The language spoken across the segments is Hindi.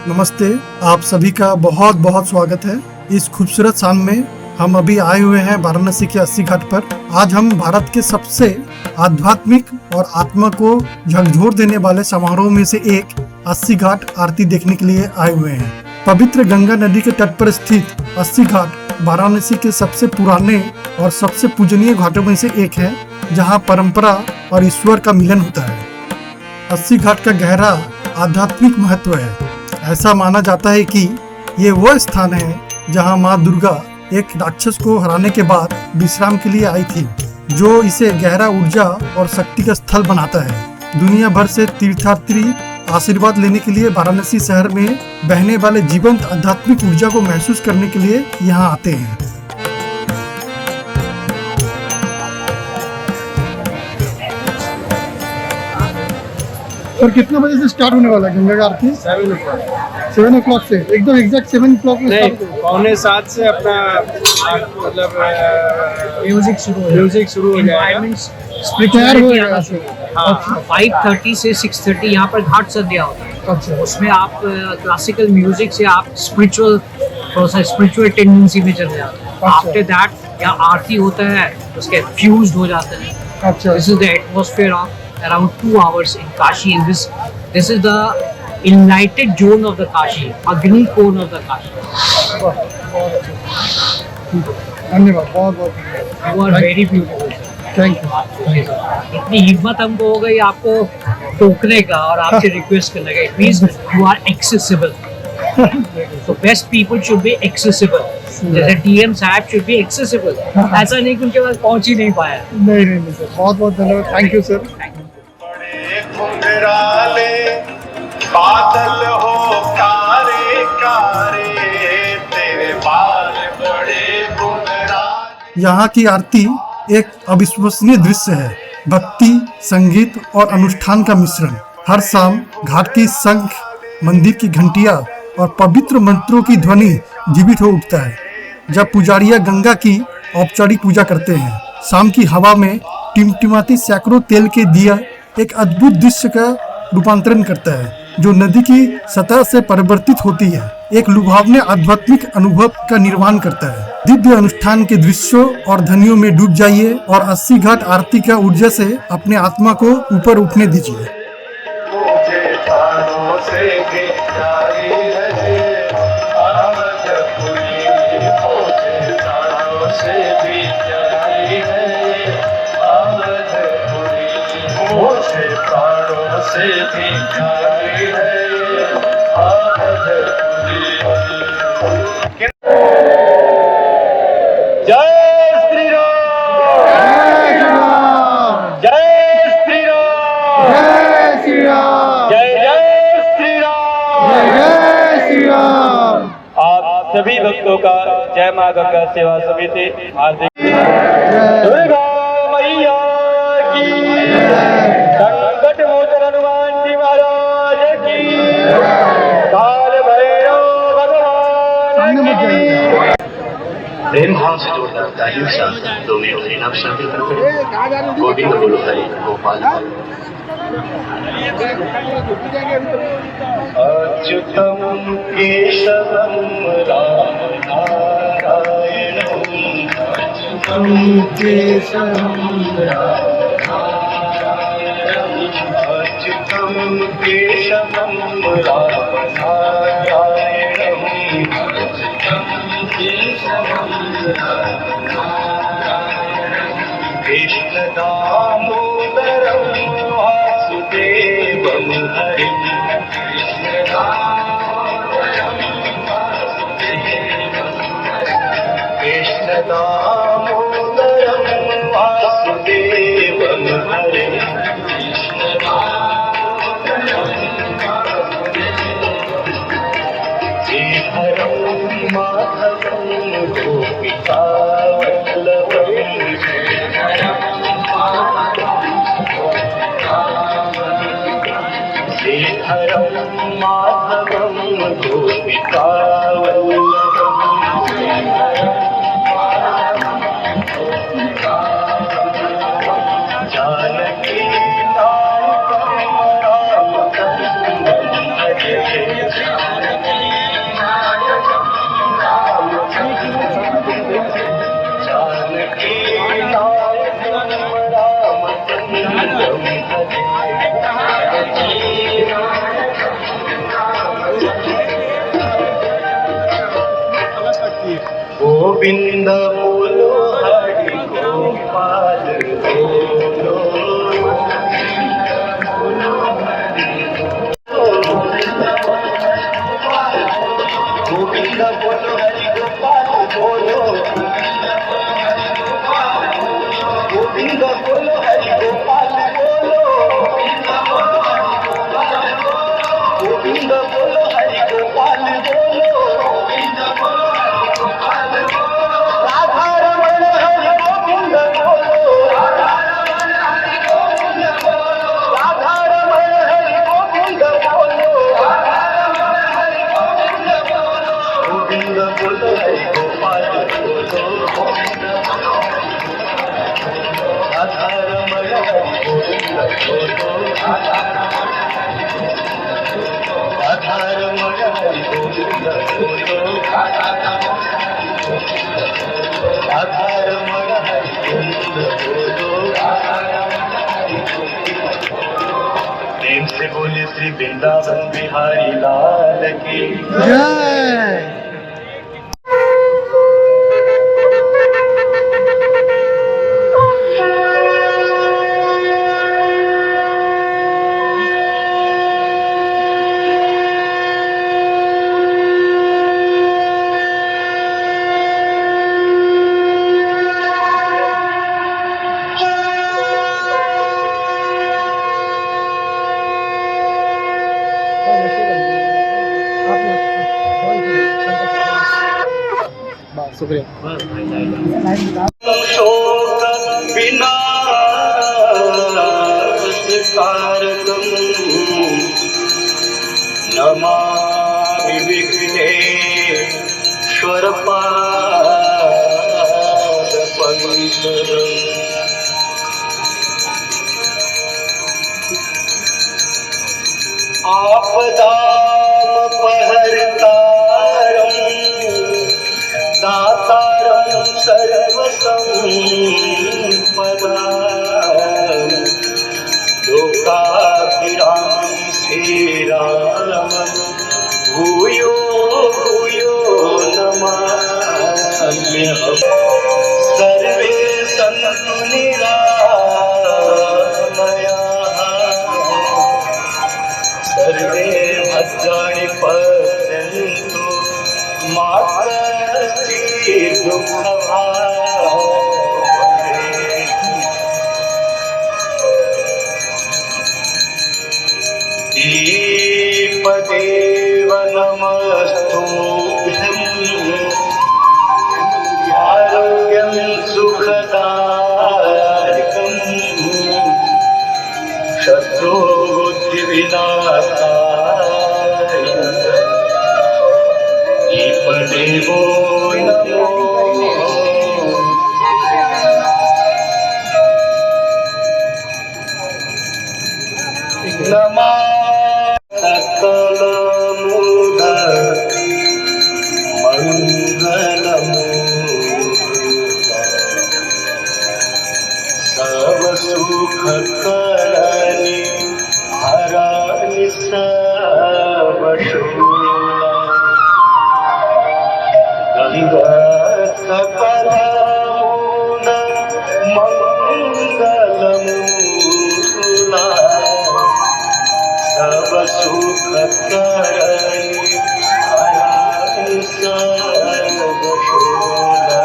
नमस्ते। आप सभी का बहुत बहुत स्वागत है। इस खूबसूरत शाम में हम अभी आए हुए हैं वाराणसी के अस्सी घाट पर। आज हम भारत के सबसे आध्यात्मिक और आत्मा को झकझोर देने वाले समारोह में से एक अस्सी घाट आरती देखने के लिए आए हुए हैं। पवित्र गंगा नदी के तट पर स्थित अस्सी घाट वाराणसी के सबसे पुराने और सबसे पूजनीय घाटों में से एक है, जहाँ परंपरा और ईश्वर का मिलन होता है। अस्सी घाट का गहरा आध्यात्मिक महत्व है। ऐसा माना जाता है कि ये वह स्थान है जहां मां दुर्गा एक राक्षस को हराने के बाद विश्राम के लिए आई थी, जो इसे गहरा ऊर्जा और शक्ति का स्थल बनाता है। दुनिया भर से तीर्थयात्री आशीर्वाद लेने के लिए वाराणसी शहर में बहने वाले जीवंत आध्यात्मिक ऊर्जा को महसूस करने के लिए यहाँ आते हैं। और कितने बजे से स्टार्ट होने वाला है गंगा आरती? 7 o'clock से एकदम एग्जैक्ट 7 o'clock में नहीं, 6:45 से अपना मतलब म्यूजिक शुरू हो जाएगा। तैयार हो जाएगा। हाँ, 5:30 से 6:30 यहाँ पर घाट संध्या होता है। अच्छा, उसमें आप क्लासिकल म्यूजिक से आप स्पिरिचुअल टेंडेंसी में चले जाते हैं। अच्छा। आफ्टर दैट यहाँ आरती होता है, उसके फ्यूज्ड हो जाते हैं। अच्छा, This is the atmosphere of around 2 hours in Kashi. And this is the enlightened zone of the Kashi, Agni cone of the Kashi. धन्यवाद, बहुत बहुत You are very beautiful. Thank you. इतनी हिम्मत हमको हो गई आपको टोकने का और आपसे रिक्वेस्ट करने का। It means you are accessible. So best people should be accessible. जैसे DM साहब should be accessible. ऐसा नहीं कि उनके पास पहुंच ही नहीं पाया। नहीं सर, बहुत बहुत धन्यवाद। Thank you sir. बादल हो कारे कारे, तेरे बाल बड़े घुंघराले। यहाँ की आरती एक अविश्वसनीय दृश्य है। भक्ति, संगीत और अनुष्ठान का मिश्रण। हर शाम घाट की शंख, मंदिर की घंटियां और पवित्र मंत्रों की ध्वनि जीवित हो उठता है जब पुजारियां गंगा की औपचारिक पूजा करते हैं। शाम की हवा में टिमटिमाती सैकड़ों तेल के दिया एक अद्भुत दृश्य का रूपांतरण करता है, जो नदी की सतह से परिवर्तित होती है, एक लुभावने आध्यात्मिक अनुभव का निर्माण करता है। दिव्य अनुष्ठान के दृश्यों और ध्वनियों में डूब जाइए और अस्सी घाट आरती का ऊर्जा से अपने आत्मा को ऊपर उठने दीजिए। सभी भक्तों का जय मां गंगा सेवा समिति हार्दिक दुर्गा मैया की, संकट मोचन हनुमान जी महाराज की, काल भैरव भगवान की। प्रेम भाव से जोड़कर तालियों के साथ दो मिनट हरिनाम संकीर्तन करें। गोविंद बोलो हरि गोपाल अच्युतम केशवम राम नारायणम, अच्युतम केशवम राम नारायणम, अच्युतम केशवम राम नारायणम, अच्युतम केशवम राम नारायणम, कृष्ण दामोदरम वासुदेवम हरिम, कृष्ण दामोदरम वासुदेवम हरिम, हरम माधवम गोपिका वल्लभम, हरम माधवम गोपिका वल्लभम, जानकी नायकम राम गोविंद बोलो हरि गोपाल बोलो गोविंद बोलो हरि गोपाल बोलो गोविंद बोलो हरि गोपाल बोलो गोविंद बोलो हरि गोपाल बोलो राधा रमण हरि गोविंद बोलो राधा रमण हरि गोविंद बोलो गोविंद बोलो हरि गोपाल बोलो राधा रमण हरि गोविंद बोलो राधा रमण हरि गोविंद बोलो राधा रमण हरि गोविंद बोलो प्रेम से बोले श्री वृंदावन बिहारी लाल की जय। शोक विनाशकारकं नमामि विघ्नेश्वरपादपङ्कजम् आपदामपहर्तारम् दातारं सर्वसम्पदा लोकाभिरामं श्रीरामं भूयो भूयो नमाम्यहम् सर्वे सन्तु निरामयाः सर्वे भद्राणि पश्यन्तु मा कश्चित् दुःखभाग् दीपदेव नमस्तुभ्यम् आरोग्यं सुखदायकम् शत्रुबुद्धिविनाशाय दीपदेवो नमो नमः सकलमूढ मंगलमूढ सब सुख करनि हरानि सब शूला गंगा सकलमूढ मंगलमूला सब सुख करनि हरानि सब शूला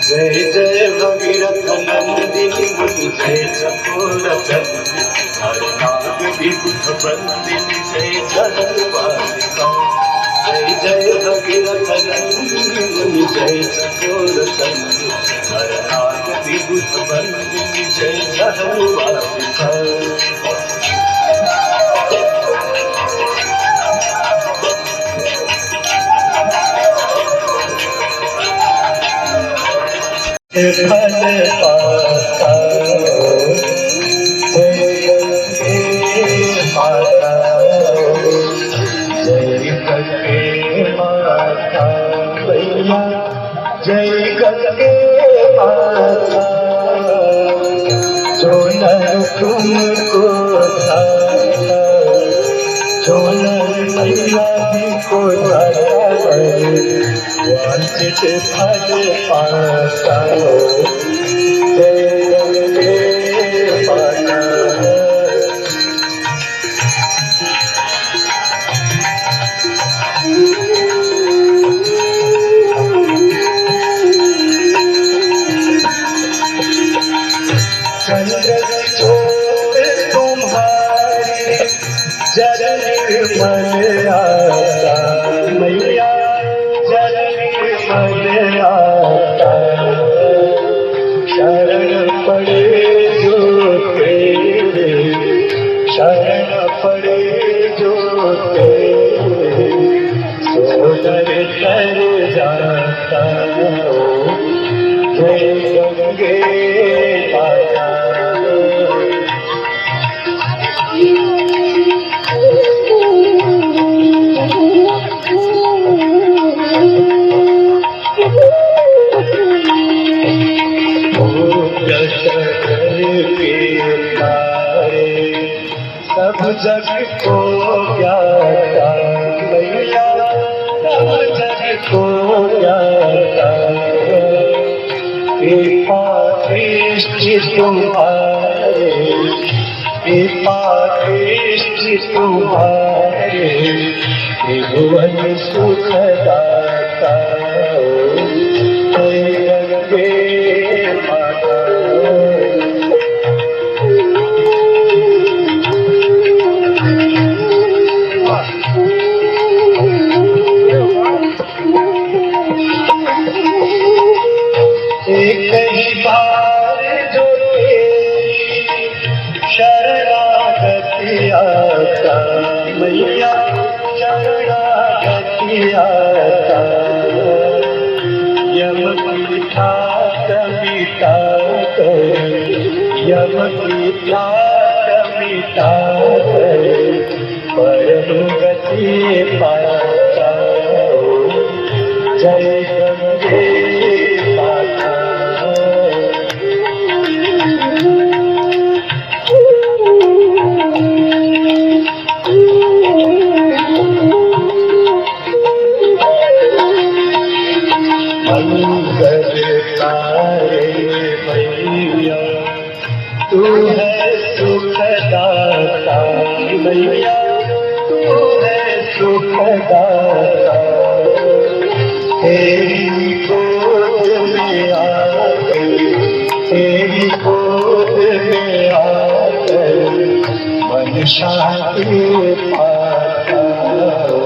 जय जय भगीरथ नंदिनी मुनि जय चकोरचन हरनाग विबुध बंदिनी जय जगन्वासिका जय जय भगीरथ नंदिनी मुनि जय चकोरचन हरनाग विबुध बंदिनी जय जगन्वासिका फल पाता जय माता जय गंगे माता भैया जय गंगे माता जो नर तुमको जो नर को वांछित फल पाता हो। जय गंगे माता। जल निर्मल आता मैया, जल निर्मल आता। शरण पड़े जो तेरे, शरण पड़े जो तेरे, सोदर तर जाता हो। जय गंगे माता। सब जग को ज्ञाता मैया, सब जग को ज्ञाता। कृपा दृष्टि तुम्हारे, कृपा दृष्टि तुम्हारे, त्रिभुवन सुखदाता हो। जय गंगे माता। एक ही बार जो तेरी शरणागति आता मैया, शरणागति आता। यम की ठाट मिटा कर, यम की ठाट मिटा कर, परम गति पाता हो। जय गंगे माता। मंगल तारे मैया, तू है सुखदाता मैया, तू है सुखदाता। तेरी गोद में आकर, तेरी गोद में आकर, मन शांति पाता हो।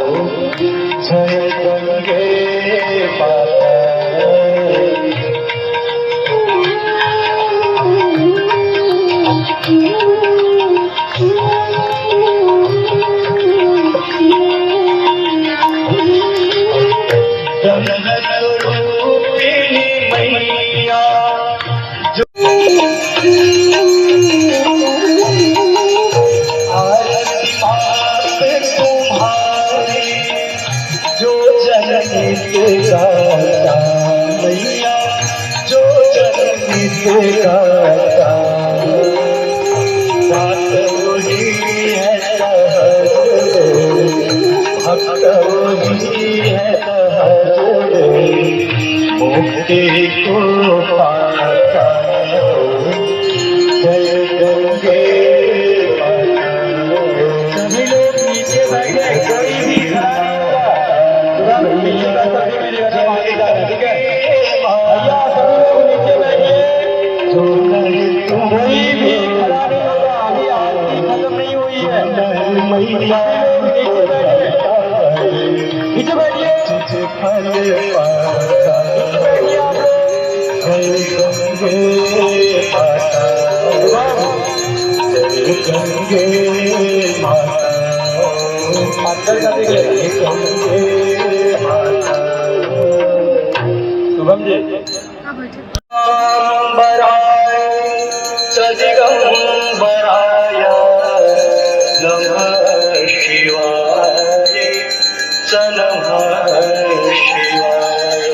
जय गंगे माता। रूपिणी मैया जो आरती आप तुम्हारी, जो जननी से गाता मैया, जो जननी से गाता। बात वही है सहज, भक्त वही है सहज, मुक्ति को पाता हो। जय गंगे माता। सभी लोग नीचे बैठे, कोई भी खड़ा नहीं होगा। ठीक है भैया, सभी लोग नीचे बैठिए। कोई भी खड़ा नहीं होगा, अभी आरती खत्म नहीं हुई है। मैया नीचे बैठिए। फल पाता जय गंगे माता, जय गंगे माता, जय गंगे माता। शुभम जी। दिगंबराय नमः शिवाय, नमः शिवाय।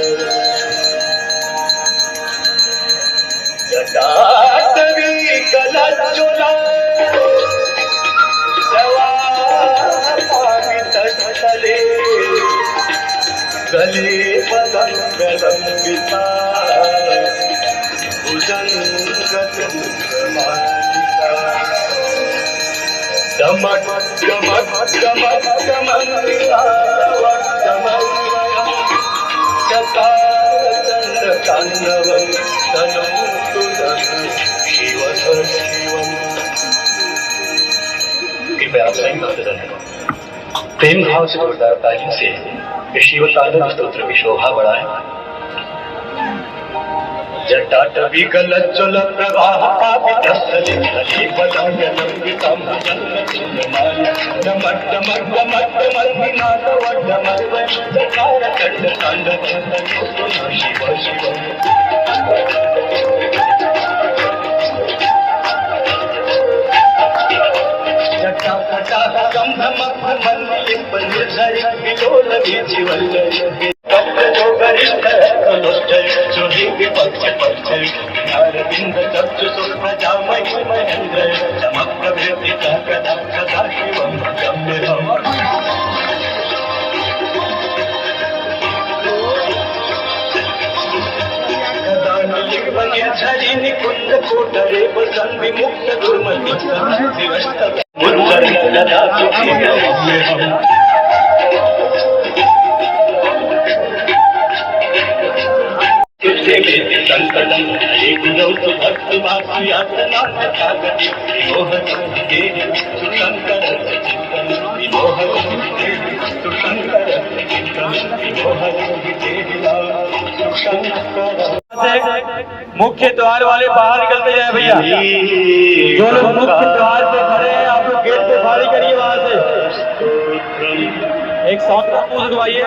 जटाटवी कलज्जुला जवापावितस्थले गले पदंगलंबिता भुजंगतुंगमालिका दमक दमक दमक दमकिता दमकमया चकार तांडवं तनोतु शिव शिवम्। कृपया आप सही भक्तजन प्रेम भाव से जोरदार ताली से शिव तांडव स्तोत्र की शोभा बढ़ाएं। जटाटवी गलज्जल प्रवाह पापितस्थले हरि पदांगलंबितं भुजंगतुंगमालिका डमक डमक डमक डमक विनाद वड्डमर्व चकार चंड तांडव तनोतु शिव शिवम्। अरविंद चक्षु सुप्रजामयि महेंद्र समग्र वृत्तिका कदा सदा शिवं गम्यहम्। झरी निकुंज कोटरे बसन विमुक्त दुर्मति दिवस्तव मुद्दर लदा सुखियम्। संकटम गुरौ भक्ति वासियातना जागति मोहन सुशंकर मोहन सुशंकर मुख्य द्वार वाले बाहर निकलते जाए भैया। जो लोग मुख्य द्वार पे खड़े हैं आप लोग गेट पे खाली करिए वहां से। एक सॉन्ग का पूछ दवाइए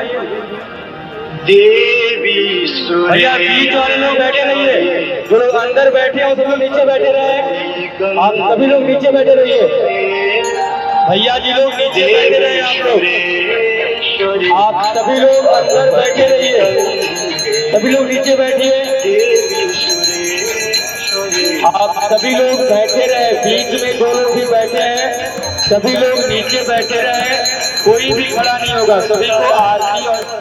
देवी भैया। बीच वाले लोग बैठे रहिए, जो लोग अंदर बैठे हैं वो सब लोग नीचे बैठे रहे। आप सभी लोग नीचे बैठे रहिए भैया जी, लोग नीचे बैठे रहे। आप सभी लोग अंदर बैठे रहिए, सभी लोग नीचे बैठिए। आप सभी लोग बैठे रहे, बीच में जो लोग भी बैठे हैं सभी लोग नीचे बैठे रहे, कोई भी खड़ा नहीं होगा। सभी को आरती और